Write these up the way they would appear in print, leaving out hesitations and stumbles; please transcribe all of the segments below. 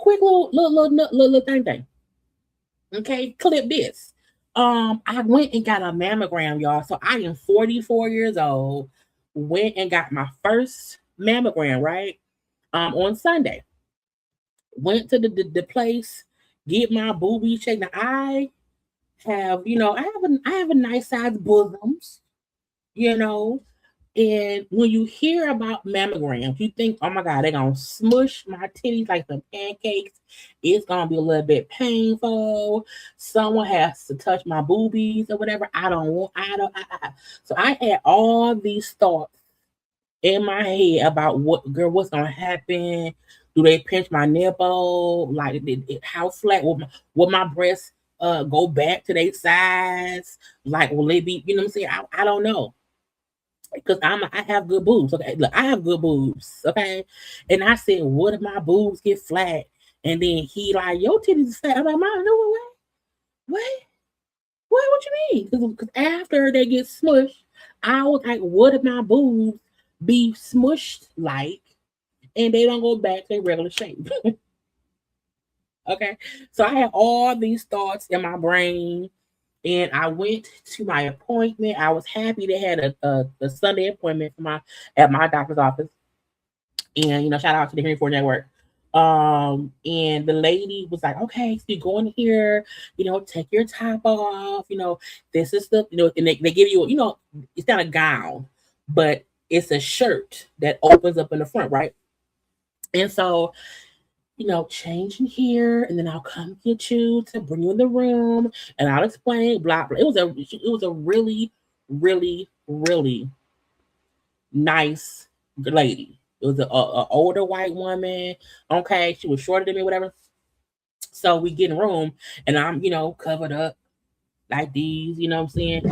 quick little thing. Okay, clip this. I went and got a mammogram, y'all. So I am 44 years old. Went and got my first mammogram, right? On Sunday. Went to the place, get my boobies checked. Now I have, I have a nice size bosoms, you know. And when you hear about mammograms, you think, oh my God, they're gonna smush my titties like some pancakes. It's gonna be a little bit painful. Someone has to touch my boobies or whatever. I don't want, I don't, I. So I had all these thoughts in my head about what's gonna happen. Do they pinch my nipple? Like, how flat will my breasts go back to their size? Like, will they be? You know what I'm saying? I don't know, because I have good boobs. Okay, look, I have good boobs. Okay, and I said, what if my boobs get flat? And then he like, your titties is fat. I'm like, Mom, no, what? What you mean? Because after they get smushed, I was like, what if my boobs be smushed like, and they don't go back to their regular shape? Okay, so I had all these thoughts in my brain, and I went to my appointment. I was happy they had a Sunday appointment at my doctor's office. And shout out to the Henry Ford Network. And the lady was like, okay, so you go in here, take your top off, this is the, and they give you, it's not a gown, but it's a shirt that opens up in the front, right? And so, change in here, and then I'll come get you to bring you in the room, and I'll explain, blah blah. It was a really, really, really nice lady. It was a older white woman. Okay, she was shorter than me, whatever. So we get in the room, and I'm covered up like these. You know what I'm saying?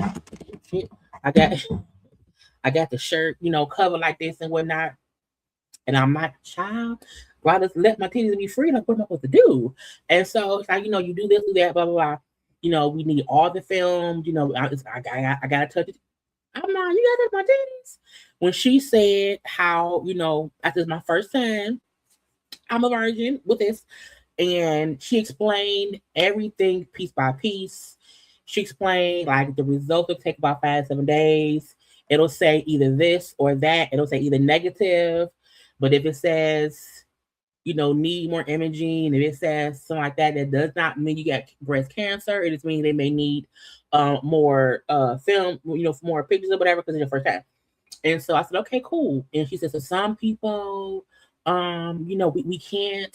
Shit. I got I got the shirt, covered like this and whatnot. And I'm like, child, why just let my titties be free? Like, what am I supposed to do? And so it's like, you do this, do that, blah, blah, blah. We need all the film. I got to touch it. I'm like, you got to touch my titties? When she said how, this is my first time, I'm a virgin with this. And she explained everything piece by piece. She explained, like, the results will take about 5-7 days. It'll say either this or that. It'll say either negative. But if it says, need more imaging, if it says something like that, that does not mean you got breast cancer. It just means they may need more film, more pictures or whatever, because it's your first time. And so I said, okay, cool. And she said, so some people, we can't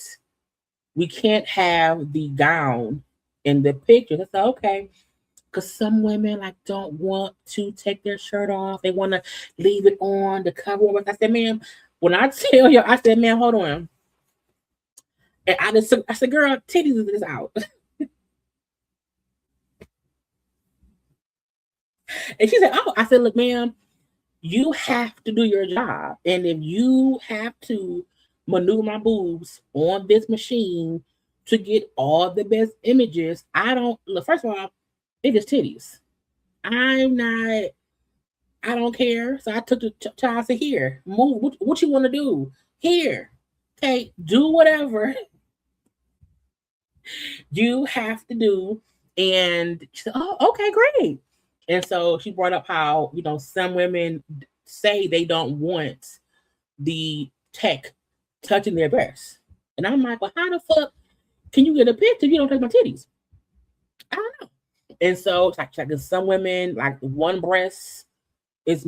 have the gown in the pictures. I said, okay. Because some women don't want to take their shirt off. They want to leave it on to cover up. I said, ma'am, when I tell you, I said, ma'am, hold on. And I said, girl, titties is out. And she said, oh, I said, look, ma'am, you have to do your job. And if you have to maneuver my boobs on this machine to get all the best images, look, first of all, it is titties. I don't care. So I took the child, said, here, move. What you want to do? Here. Okay, do whatever you have to do. And she said, oh, okay, great. And so she brought up how, some women say they don't want the tech touching their breasts. And I'm like, well, how the fuck can you get a picture if you don't touch my titties? I don't know. And so it's like some women, like one breast is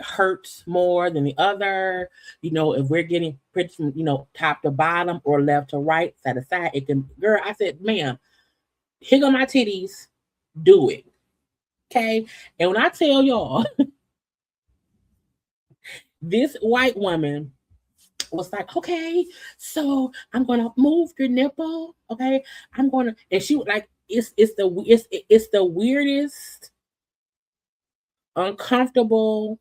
hurts more than the other. If we're getting pictures from, top to bottom or left to right, side to side, it can, girl, I said, ma'am, here go my titties, do it. Okay. And when I tell y'all, this white woman was like, okay, so I'm gonna move your nipple. Okay. And she was like, it's the weirdest, uncomfortable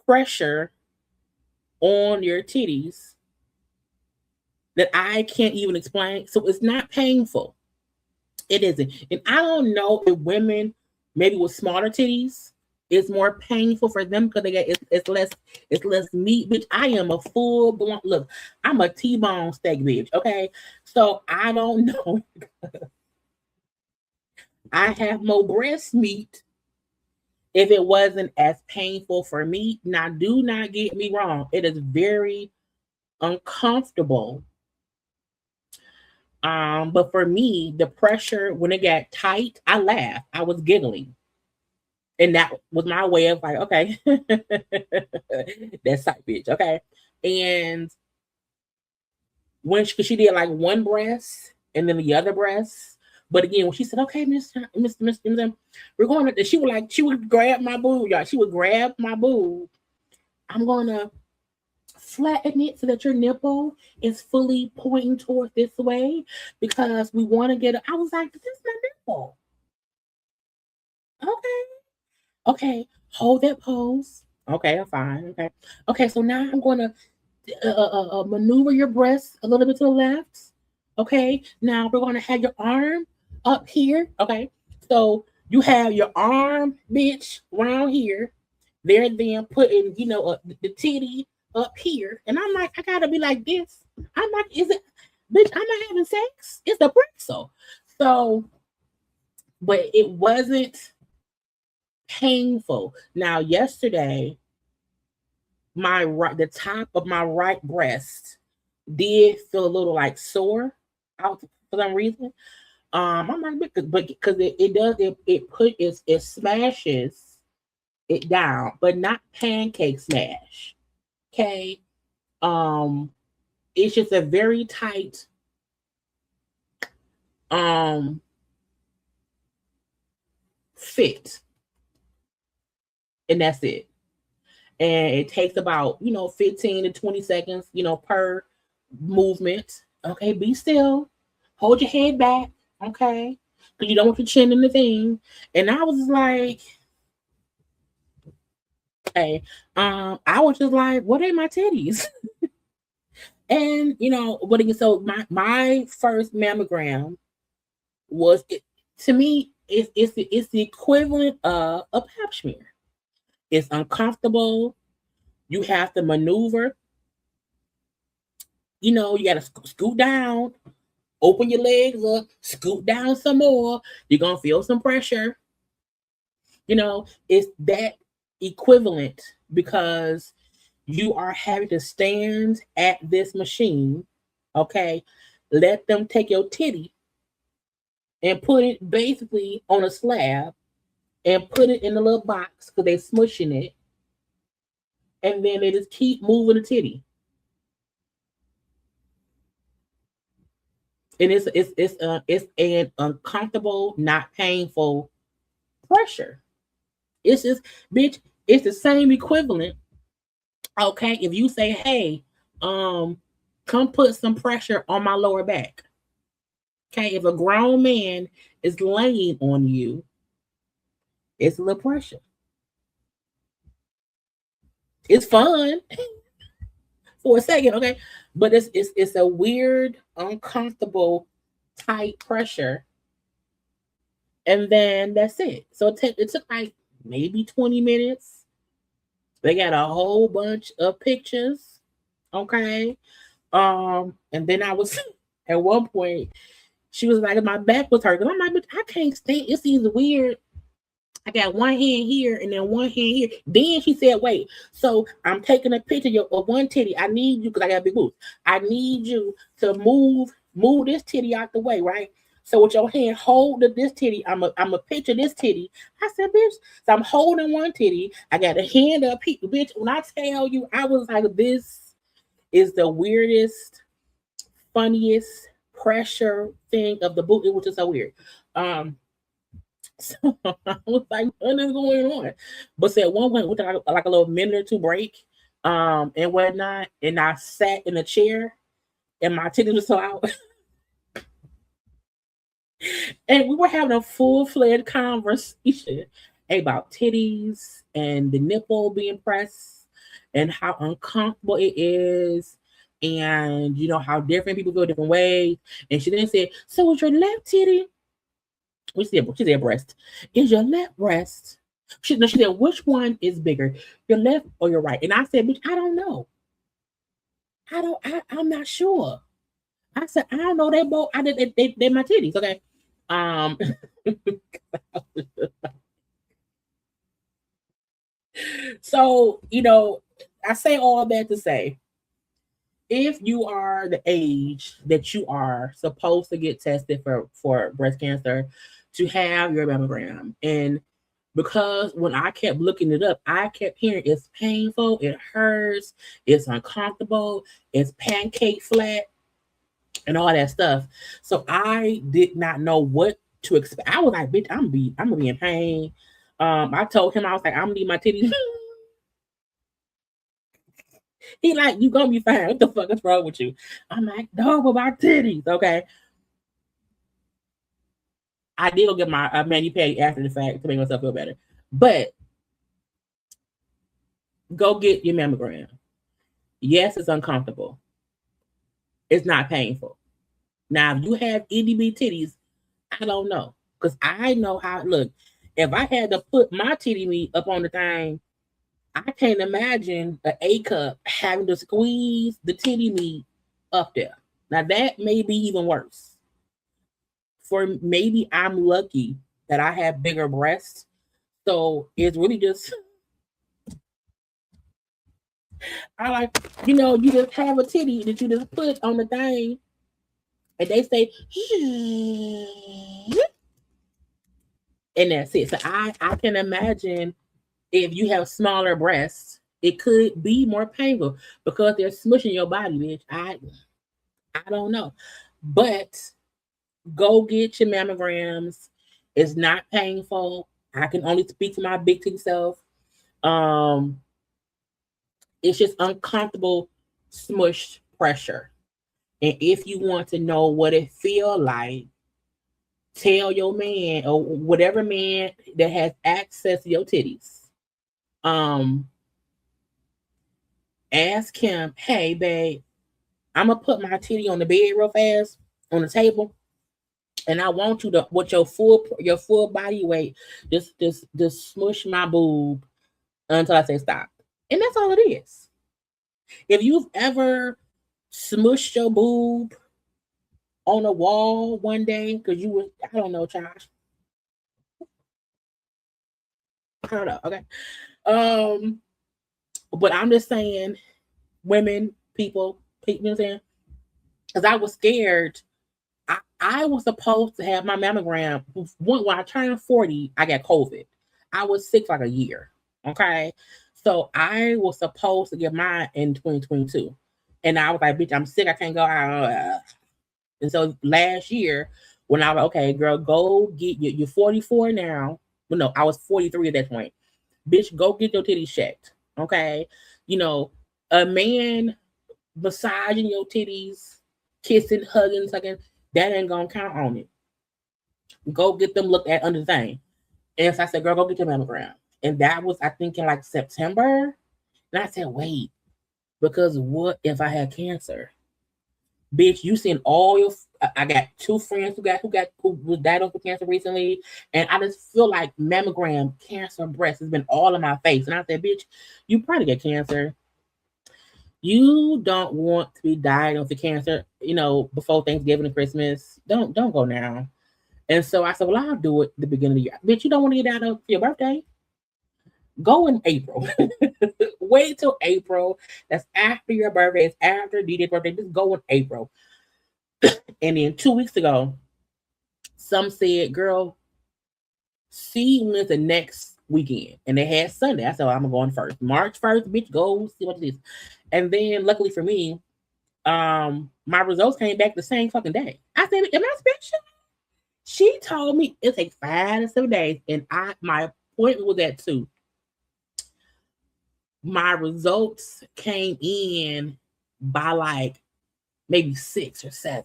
pressure on your titties that I can't even explain. So it's not painful. It isn't. And I don't know if women maybe with smaller titties It's more painful for them because they get it's less meat, bitch. I am a full blown look. I'm a T-bone steak, bitch. Okay, so I don't know. I have more breast meat if it wasn't as painful for me. Now, do not get me wrong. It is very uncomfortable. But for me, the pressure when it got tight, I laughed. I was giggling. And that was my way of like, okay, that's tight, bitch. Okay. And when she did like one breast and then the other breast. But again, when she said, okay, Mr. We're going to, she would grab my boob, y'all. She would grab my boob. I'm going to flatten it so that your nipple is fully pointing towards this way because we want to get it. I was like, this is my nipple. Okay. Okay. Hold that pose. Okay, I'm fine. Okay. Okay, so now I'm going to maneuver your breast a little bit to the left. Okay. Now we're going to have your arm up here. Okay. So you have your arm, bitch, around here. They're then putting, the titty up here. And I'm like, I gotta be like this. I'm like, is it, bitch, I'm not having sex. It's the pretzel. So, but it wasn't painful. Now, yesterday, the top of my right breast did feel a little like sore out for some reason. I'm like, but because it smashes it down, but not pancake smash. Okay. It's just a very tight fit. And that's it. And it takes about 15 to 20 seconds per movement. Okay, be still, hold your head back. Okay, because you don't want your chin in the thing. And I was like, okay, I was just like, what are my titties? And what again? So my first mammogram was, to me, it's the equivalent of a pap smear. It's uncomfortable. You have to maneuver. You got to scoot down, open your legs up, scoot down some more. You're going to feel some pressure. It's that equivalent because you are having to stand at this machine. Okay. Let them take your titty and put it basically on a slab and put it in a little box because they're smushing it. And then they just keep moving the titty. And it's an uncomfortable, not painful pressure. It's just, bitch, it's the same equivalent. Okay, if you say, hey, come put some pressure on my lower back. Okay, if a grown man is laying on you, it's a little pressure. It's fun for a second, okay, but it's a weird, uncomfortable, tight pressure, and then that's it. So it took like maybe 20 minutes. They got a whole bunch of pictures, okay, and then I was at one point. She was like, my back was hurting. I'm like, but I can't stand. It's these weird. I got one hand here and then one hand here. Then she said, wait, so I'm taking a picture of one titty. I need you, because I got big boobs. I need you to move this titty out the way, right? So with your hand, hold this titty. I'm a picture this titty. I said, bitch, so I'm holding one titty. I got a hand up, bitch. When I tell you, I was like, this is the weirdest, funniest pressure thing of the boot. It was just so weird. So I was like, what is going on? But at one point, we took like a little minute or two break, and whatnot. And I sat in a chair, and my titties were so out. And we were having a full-fledged conversation about titties and the nipple being pressed and how uncomfortable it is. And how different people feel different ways. And she then said, so is your left titty? She said breast. Is your left breast She said, which one is bigger, your left or your right? And I said, bitch, I don't know. I'm not sure. I said, I don't know. They both, they're my titties. Okay. Um, so, I say all that to say, if you are the age that you are supposed to get tested for breast cancer, to have your mammogram. And because when I kept looking it up, I kept hearing it's painful, it hurts, it's uncomfortable, it's pancake flat, and all that stuff. So I did not know what to expect. I was like, bitch, I'm gonna be in pain. I told him, I was like, I'm gonna need my titties. He like, you gonna be fine. What the fuck is wrong with you? I'm like, no, but my titties, okay. I did go get my mani pedi after the fact to make myself feel better. But go get your mammogram. Yes, it's uncomfortable. It's not painful. Now, if you have itty bitty titties, I don't know. Because I know how it looks. If I had to put my titty meat up on the thing, I can't imagine an A cup having to squeeze the titty meat up there. Now, that may be even worse. For maybe I'm lucky that I have bigger breasts. So it's really just, I like, you just have a titty that you just put on the thing and they say, and that's it. So I can imagine if you have smaller breasts, it could be more painful because they're smushing your body, bitch. I don't know. But go get your mammograms. It's not painful. I can only speak to my big titty self. Um, it's just uncomfortable, smushed pressure. And if you want to know what it feel like, tell your man or whatever man that has access to your titties. Ask him, hey babe, I'm gonna put my titty on the bed real fast on the table, and I want you to, with your full body weight, just smush my boob until I say stop. And that's all it is. If you've ever smushed your boob on a wall one day because you were, I don't know, Josh. I don't know. Okay. Um, but I'm just saying, women, people, you know what I'm saying? Because I was scared. I was supposed to have my mammogram. When I turned 40, I got COVID. I was sick for like a year. Okay. So I was supposed to get mine in 2022. And I was like, bitch, I'm sick. I can't go out. And so last year, when I was okay, girl, go get you're 44 now. Well, no, I was 43 at that point. Bitch, go get your titties checked. Okay. A man massaging your titties, kissing, hugging, sucking, that ain't gonna count on it. Go get them looked at under the thing. And so I said, girl, go get your mammogram. And that was, I think, in like September. And I said, wait, because what if I had cancer? Bitch, you seen all your. I got two friends who was diagnosed with cancer recently, and I just feel like mammogram cancer breast has been all in my face. And I said, bitch, you probably get cancer. You don't want to be diagnosed with cancer, before Thanksgiving and Christmas. Don't go now. And so I said, well, I'll do it at the beginning of the year. Bitch, you don't want to get diagnosed for your birthday? Go in April. Wait till April. That's after your birthday. It's after DJ's birthday. Just go in April. And then 2 weeks ago, some said, girl, see when it's the next weekend. And they had Sunday. I said, I'm going first. March 1st, bitch, go see what it is. And then luckily for me, my results came back the same fucking day. I said, am I special? She told me it takes 5 to 7 days. And my appointment was at 2. My results came in by like maybe 6 or 7.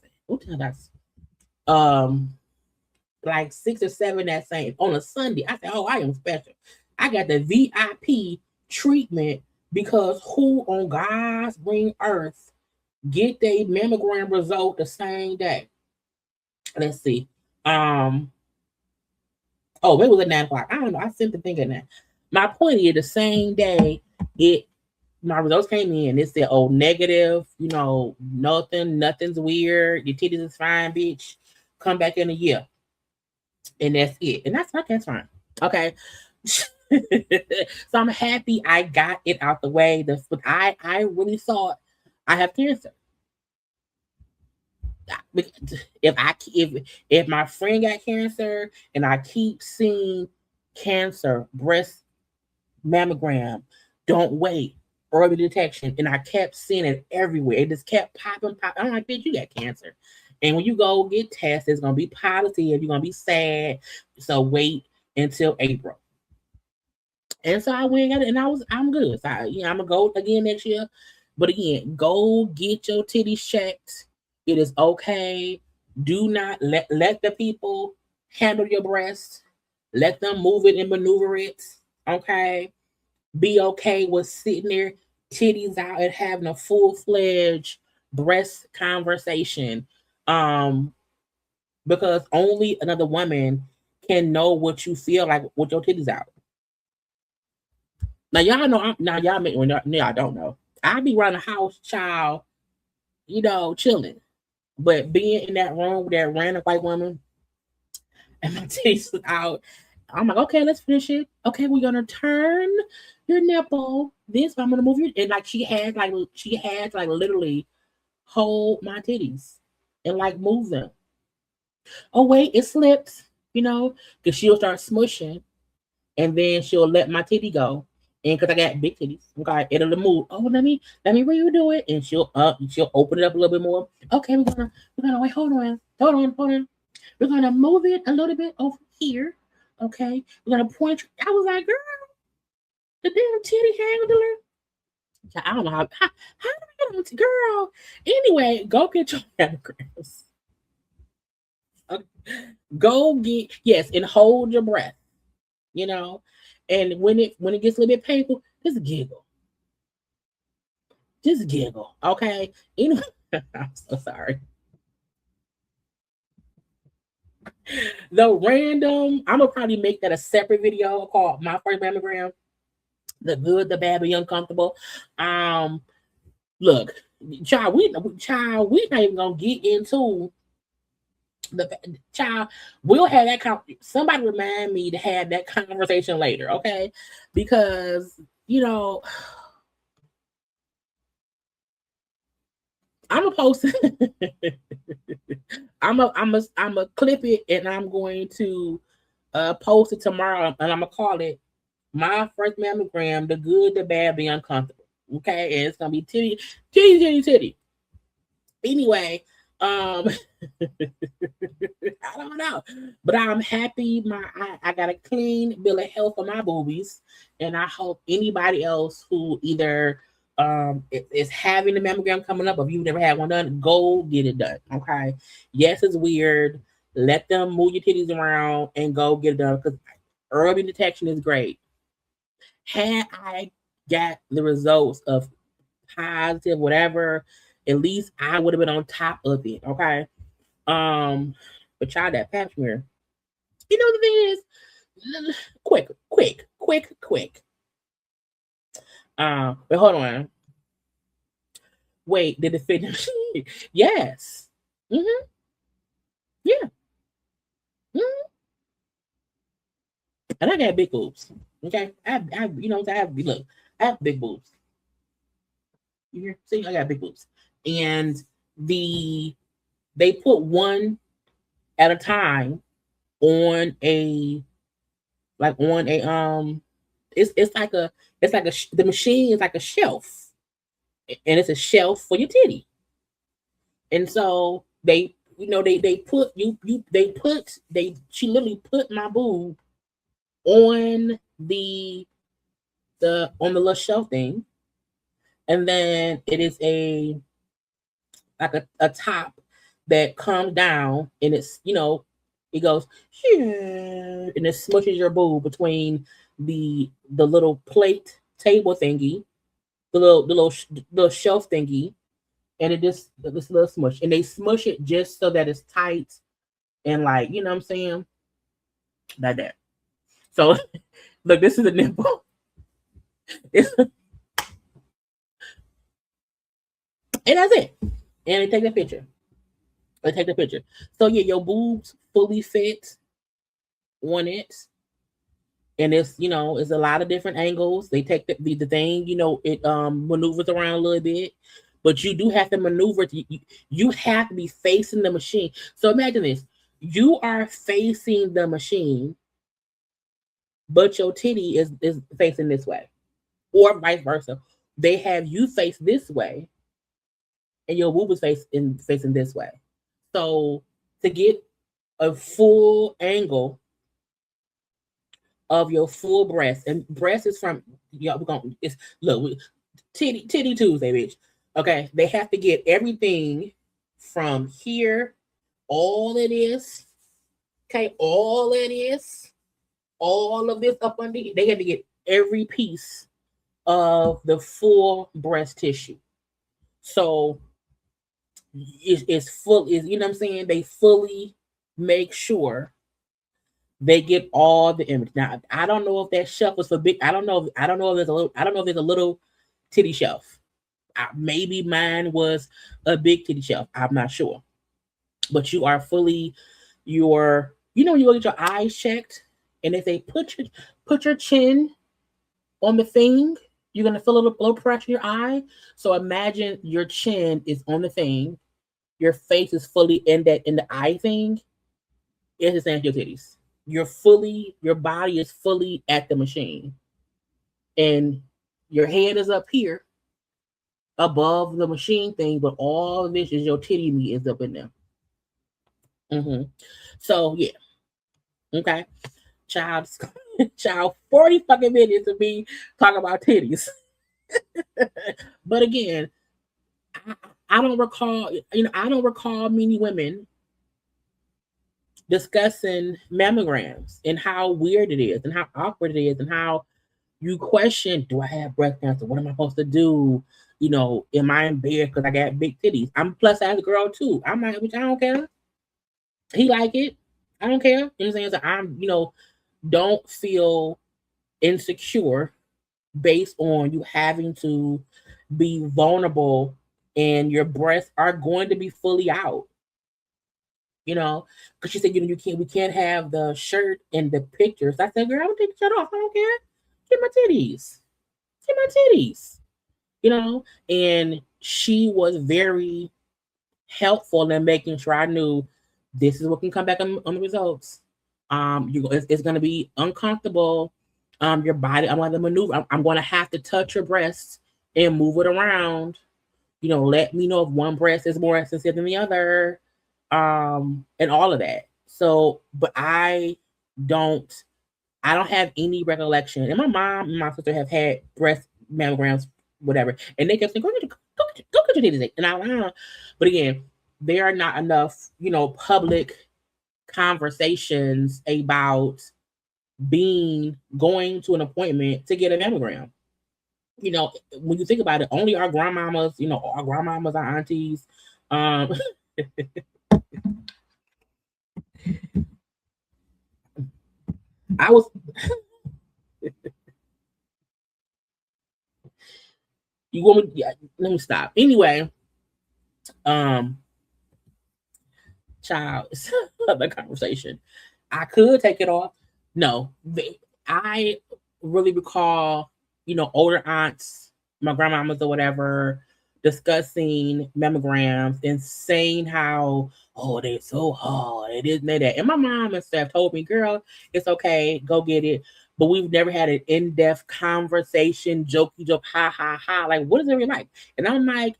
That's like 6 or 7 that same on a Sunday. I said, oh, I am special. I got the VIP treatment because who on God's green earth get their mammogram result the same day? Let's see. Oh, it was at 9 o'clock. I don't know. I sent the thing in there. My point is, the same day my results came in, it said, "Oh, negative. Nothing's weird. Your titties is fine, bitch. Come back in a year," and that's it. And that's okay. That's fine. Okay. So I'm happy I got it out the way. But I really thought I have cancer. If my friend got cancer and I keep seeing cancer, breast mammogram, don't wait, early detection, and I kept seeing it everywhere. It just kept popping. I'm like, bitch, you got cancer. And when you go get tested, it's gonna be positive. You're gonna be sad. So wait until April. And so I went and got it, and I'm good. So I'm gonna go again next year. But again, go get your titties checked. It is okay. Do not let the people handle your breast. Let them move it and maneuver it. Okay. Be okay with sitting there, titties out, and having a full-fledged breast conversation. Because only another woman can know what you feel like with your titties out. Now y'all know. Now y'all don't know. I be around the house, child, chilling. But being in that room with that random white woman and my titties was out, I'm like, okay, let's finish it. Okay, we're gonna turn your nipple. I'm gonna move your, and like she had to like literally hold my titties and like move them. Oh wait, it slipped, because she'll start smushing, and then she'll let my titty go. And because I got big titties, okay, it'll move. Oh, let me redo it, and she'll open it up a little bit more. Okay, we're gonna wait. Hold on. We're gonna move it a little bit over here. Okay, we're gonna point. I was like, girl, the damn titty handler. I don't know how do we get on, girl. Anyway, go get your mammograms. Okay. Go get, yes, and hold your breath. And when it gets a little bit painful, just giggle. Just giggle. Okay. I'm so sorry. I'm gonna probably make that a separate video called My First Mammogram. The good, the bad, the uncomfortable. Look, child, we not even gonna get into the child. We'll have that somebody remind me to have that conversation later, okay? Because I'm gonna post it. I'm a clip it, and I'm going to post it tomorrow, and I'm gonna call it My First Mammogram: The Good, the Bad, the Uncomfortable. Okay, and it's gonna be titty. Anyway, I don't know, but I'm happy. I got a clean bill of health for my boobies, and I hope anybody else who either is having the mammogram coming up, or if you've never had one done, go get it done. Okay, yes, it's weird. Let them move your titties around and go get it done, because early detection is great. Had I got the results of positive, whatever, at least I would have been on top of it. Okay. But y'all, that pap smear. The thing is, quick. But hold on. Wait, did it fit? Yes. Mm-hmm. Yeah. Mm-hmm. And I got big boobs. Okay. I have big boobs. You hear? See, I got big boobs. And they put one at a time on a the machine is like a shelf, and it's a shelf for your titty. And so she literally put my boob on the little shelf thing, and then it is a top that comes down, and it goes here, and it smushes your boob between the little plate table thingy, the little shelf thingy, and it just this little smush, and they smush it just so that it's tight, and like what I'm saying, like that. So look, this is the nipple. And that's it. And they take the picture. They take the picture. So yeah, your boobs fully fit on it. And it's a lot of different angles. They take the thing, it maneuvers around a little bit, but you do have to maneuver. You have to be facing the machine. So imagine this: you are facing the machine, but your titty is facing this way, or vice versa. They have you face this way, and your boob is facing this way. So to get a full angle of your full breast, and breast is from y'all. Titty Tuesday, bitch. Okay, they have to get everything from here, all it is. Okay, all it is, all of this up under here. They have to get every piece of the full breast tissue. So it's full. Is you know what I'm saying? They fully make sure they get all the image. Now I don't know if that shelf was for big. I don't know. I don't know if there's a little. I don't know if there's a little titty shelf. Maybe mine was a big titty shelf. I'm not sure. But you are fully you go get your eyes checked, and if they put your chin on the thing, you're gonna feel a little pressure in your eye. So imagine your chin is on the thing, your face is fully in the eye thing. It's the same as your titties. Your body is fully at the machine, and your head is up here above the machine thing, but all of this is your titty meat is up in there. So yeah, okay, child, 40 fucking minutes of me talking about titties. But again, I don't recall, I don't recall many women discussing mammograms and how weird it is and how awkward it is and how you question, do I have breast cancer? What am I supposed to do? Am I embarrassed because I got big titties? I'm a plus size girl too. I'm like, which I don't care. He like it. I don't care. You know what I'm saying? So I'm, don't feel insecure based on you having to be vulnerable and your breasts are going to be fully out. Because she said, we can't have the shirt and the pictures. I said, girl, I will take the shirt off. I don't care. Get my titties. Get my titties. And she was very helpful in making sure I knew this is what can come back on the results. It's going to be uncomfortable. Your body, I'm going to maneuver. I'm going to have to touch your breasts and move it around. Let me know if one breast is more sensitive than the other, and all of that. So, but I don't have any recollection. And my mom and my sister have had breast mammograms, whatever, and they kept saying, "Go get your titties." And I, but again, there are not enough, public conversations about going to an appointment to get a mammogram. When you think about it, only our grandmamas, our aunties, I was you want me yeah, let me stop. Anyway, child, it's another conversation. I could take it off. No, I really recall, older aunts, my grandmamas or whatever, discussing mammograms and saying how, oh, they're so hard. It isn't that. And my mom and stuff told me, girl, it's okay, go get it. But we've never had an in-depth conversation, jokey joke, ha, ha, ha. Like, what is it really like? And I'm like,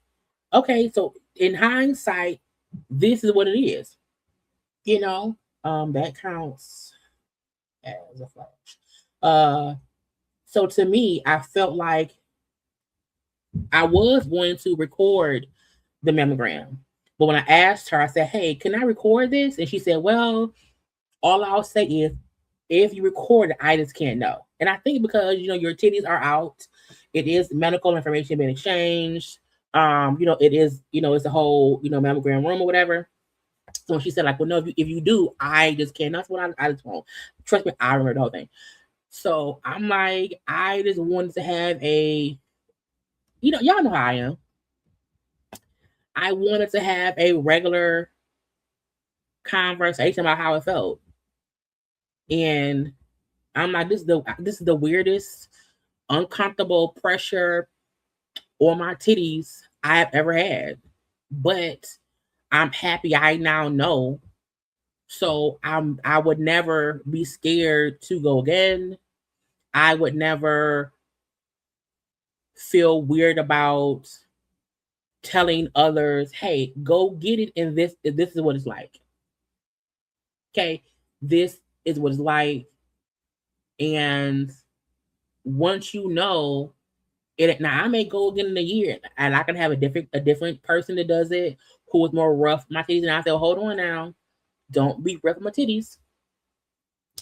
okay, so in hindsight, this is what it is. That counts as a flash. So to me, I felt like I was going to record the mammogram. But when I asked her, I said, hey, can I record this? And she said, well, all I'll say is if you record it, I just can't know. And I think because, your titties are out, it is medical information being exchanged. It is, it's a whole, mammogram room or whatever. So she said, like, well, no, if you do, I just can't. That's what I just won't. Trust me, I remember the whole thing. So I'm like, I just wanted to have a, y'all know how I am. I wanted to have a regular conversation about how it felt. And I'm like, this is the weirdest, uncomfortable pressure on my titties I have ever had. But I'm happy I now know. So I would never be scared to go again. I would never feel weird about telling others, hey, go get it, and this is what it's like. Okay, this is what it's like. And once you know it, now I may go again in a year and I can have a different person that does it who is more rough with my titties, and I say, hold on now, don't be rough with my titties.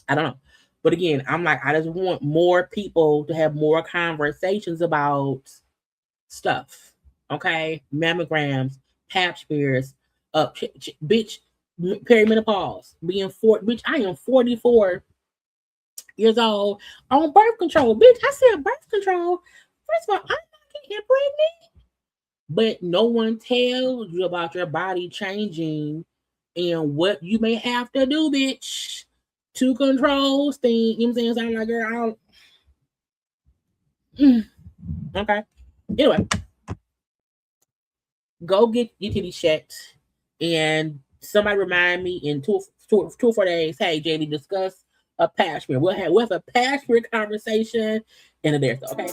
I don't know. But again, I'm like, I just want more people to have more conversations about stuff. Okay, mammograms, pap smears, bitch, perimenopause, bitch. I am 44 years old on birth control, bitch. I said birth control. First of all, I'm not getting pregnant, but no one tells you about your body changing and what you may have to do, bitch, to control things. You know what I'm saying? So I'm like, girl, okay. Anyway, go get your titties checked, and somebody remind me in two or 4 days. Hey, Jaylee, discuss a pap-smear. We'll have a pap-smear conversation in a day or so. Okay.